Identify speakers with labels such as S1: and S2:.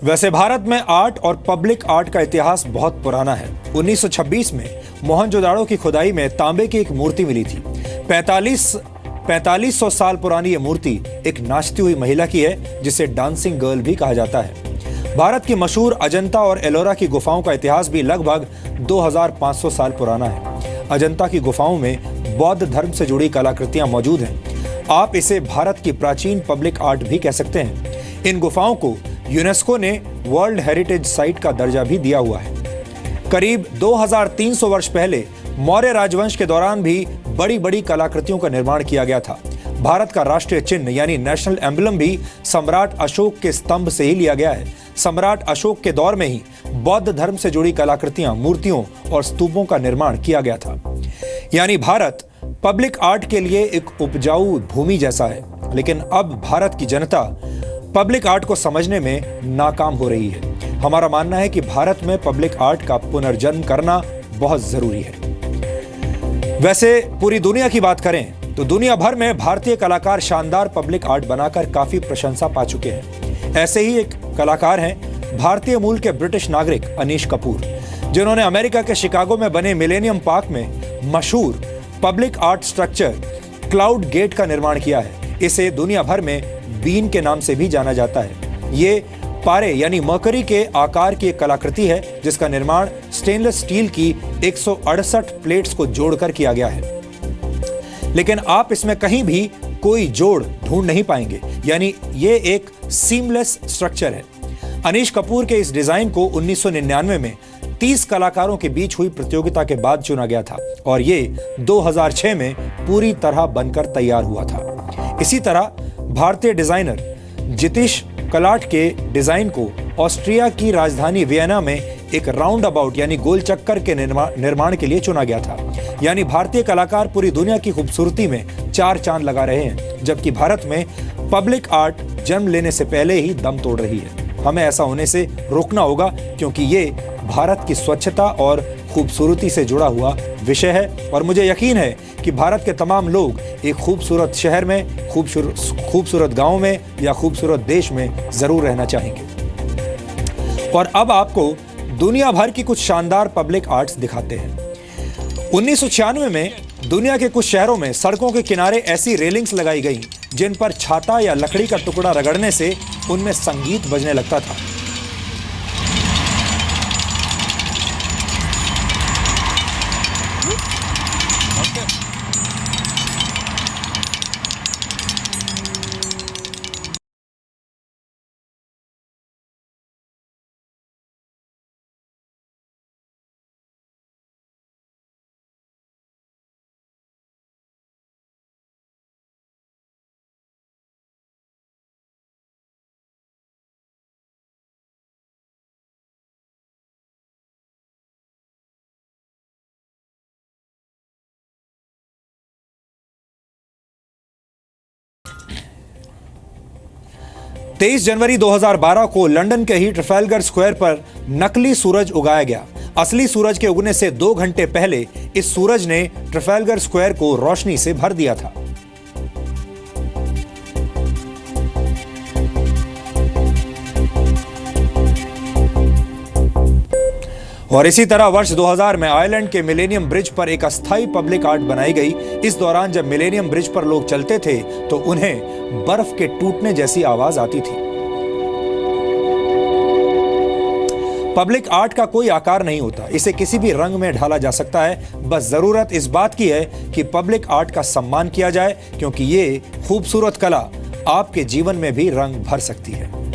S1: वैसे भारत में आर्ट और पब्लिक आर्ट का इतिहास बहुत पुराना है। 1926 में मोहनजोदाड़ो की खुदाई में तांबे की एक मूर्ति मिली थी। 4500 साल पुरानी यह मूर्ति एक नाचती हुई महिला की है, जिसे डांसिंग गर्ल भी कहा जाता है। भारत की मशहूर अजंता और एलोरा की गुफाओं का इतिहास भी लगभग 2500 साल पुराना है। अजंता की गुफाओं में बौद्ध धर्म से जुड़ी कलाकृतियां मौजूद हैं। आप इसे भारत की प्राचीन पब्लिक आर्ट भी कह सकते हैं। इन गुफाओं को यूनेस्को ने वर्ल्ड हेरिटेज साइट का दर्जा भी दिया हुआ है। करीब 2300 वर्ष पहले मौर्य राजवंश के दौरान भी बड़ी बड़ी कलाकृतियों का निर्माण किया गया था। भारत का राष्ट्रीय चिन्ह यानी नेशनल एम्बलम भी सम्राट अशोक के स्तंभ से ही लिया गया है। सम्राट अशोक के दौर में ही बौद्ध धर्म से जुड़ी कलाकृतियां, मूर्तियों और स्तूपों का निर्माण किया गया था। यानी भारत पब्लिक आर्ट के लिए एक उपजाऊ भूमि जैसा है। लेकिन अब भारत की जनता पब्लिक आर्ट को समझने में नाकाम हो रही है। हमारा मानना है कि भारत में पब्लिक आर्ट का पुनर्जन्म करना बहुत जरूरी है। वैसे पूरी दुनिया की बात करें तो दुनिया भर में भारतीय कलाकार शानदार पब्लिक आर्ट बनाकर काफी प्रशंसा पा चुके हैं। ऐसे ही एक कलाकार हैं भारतीय मूल के ब्रिटिश नागरिक अनीश कपूर, जिन्होंने अमेरिका के शिकागो में बने मिलेनियम पार्क में मशहूर public art structure Cloud Gate का निर्माण किया है। इसे दुनिया भर में बीन के नाम से भी जाना जाता है। ये पारे यानी मरकरी के आकार की एक कलाकृति है, जिसका निर्माण स्टेनलेस स्टील की 168 प्लेट्स को जोड़कर किया गया है। लेकिन आप इसमें कहीं भी कोई जोड़ ढूंढ नहीं पाएंगे, यानी ये एक सीमलेस स्ट्रक्चर है। अनीश कपूर के इस डिजाइन को 1999 में 30 कलाकारों के बीच हुई प्रतियोगिता के बाद चुना गया था और ये 2006 में पूरी तरह बनकर तैयार हुआ था। इसी तरह भारतीय डिजाइनर जितीश कलाट के डिजाइन को ऑस्ट्रिया की राजधानी वियना में एक राउंड अबाउट यानी गोल चक्कर के निर्माण के लिए चुना गया था। यानी भारतीय कलाकार पूरी दुनिया की खूबसूरती में 4 चांद लगा रहे हैं, जबकि भारत में पब्लिक आर्ट जन्म लेने से पहले ही दम तोड़ रही है। हमें ऐसा होने से रोकना होगा, क्योंकि ये भारत की स्वच्छता और खूबसूरती से जुड़ा हुआ विषय है और मुझे यकीन है कि भारत के तमाम लोग एक खूबसूरत शहर में, खूबसूरत गांव में या खूबसूरत देश में जरूर रहना चाहेंगे। और अब आपको दुनिया भर की कुछ शानदार पब्लिक आर्ट्स दिखाते हैं। 1996 में दुनिया के कुछ शहरों में सड़कों के किनारे ऐसी रेलिंग्स लगाई गई जिन पर छाता या लकड़ी का टुकड़ा रगड़ने से उनमें संगीत बजने लगता था। तेईस जनवरी 2012 को लंदन के ही ट्रफेलगर स्क्वायर पर नकली सूरज उगाया गया। असली सूरज के उगने से 2 घंटे पहले इस सूरज ने ट्रफेलगर स्क्वायर को रोशनी से भर दिया था। और इसी तरह वर्ष 2000 में आयरलैंड के मिलेनियम ब्रिज पर एक अस्थायी पब्लिक आर्ट बनाई गई। इस दौरान जब मिलेनियम ब्रिज पर लोग चलते थे तो उन्हें बर्फ के टूटने जैसी आवाज आती थी। पब्लिक आर्ट का कोई आकार नहीं होता, इसे किसी भी रंग में ढाला जा सकता है। बस जरूरत इस बात की है कि पब्लिक आर्ट का सम्मान किया जाए, क्योंकि ये खूबसूरत कला आपके जीवन में भी रंग भर सकती है।